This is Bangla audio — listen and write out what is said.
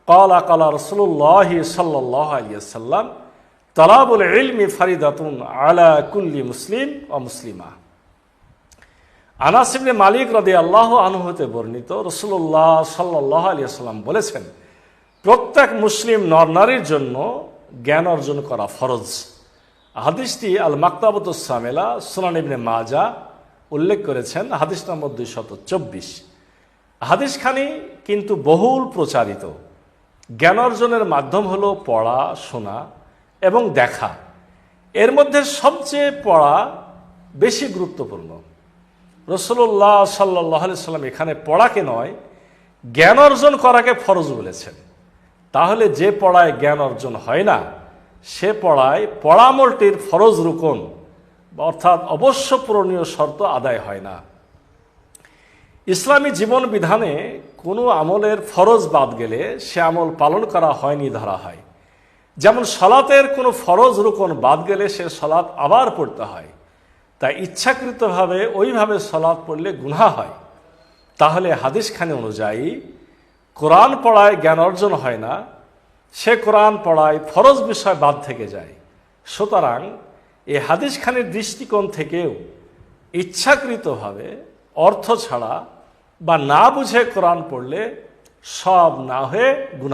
ক্বালা ক্বালা রাসূলুল্লাহ সাল্লাল্লাহু আলাইহি ওয়াসাল্লাম তালাবুল ইলমি ফারিদাতুন আলা কুল্লি মুসলিম ওয়া মুসলিমা। আনাস ইবনে মালিক রাদিয়াল্লাহু আনহু হতে বর্ণিত, রাসূলুল্লাহ সাল্লাল্লাহু আলাইহি ওয়াসাল্লাম বলেছেন, প্রত্যেক মুসলিম নরনারীর জন্য জ্ঞান অর্জন করা ফরজ। হাদিসটি আল মাকতাবাতুস সামেলা সুনান ইবনে মাজাহ উল্লেখ করেছেন, হাদিস নম্বর 224। হাদিসখানি কিন্তু বহুল প্রচারিত। জ্ঞান অর্জনের মাধ্যম হলো পড়া, শোনা এবং দেখা। এর মধ্যে সবচেয়ে পড়া বেশি গুরুত্বপূর্ণ। রাসূলুল্লাহ সাল্লাল্লাহু আলাইহি ওয়াসাল্লাম এখানে পড়াকে নয়, জ্ঞান অর্জন করাকে ফরজ বলেছেন। তাহলে যে পড়ায় জ্ঞান অর্জন হয় না, সে পড়ায় পড়ামলটির ফরজ রুকন অর্থাৎ অবশ্য পূরণীয় শর্ত আদায় হয় না। ইসলামী জীবন বিধানে কোনো আমলের ফরজ বাদ গেলে সে আমল পালন করা হয়নি ধরা হয়। যেমন সালাতের কোনো ফরজ রুকন বাদ গেলে সে সালাত আবার পড়তে হয়, তাই ইচ্ছাকৃতভাবে ওইভাবে সালাত পড়লে গুনাহ হয়। তাহলে হাদিসখানি অনুযায়ী কোরআন পড়ায় জ্ঞান অর্জন হয় না, সে কোরআন পড়ায় ফরজ বিষয় বাদ থেকে যায়। সুতরাং এই হাদিসখানির দৃষ্টিকোণ থেকেও ইচ্ছাকৃতভাবে অর্থ ছাড়া বা না বুঝে কোরআন পড়লে সব না হয়ে গুনাহ।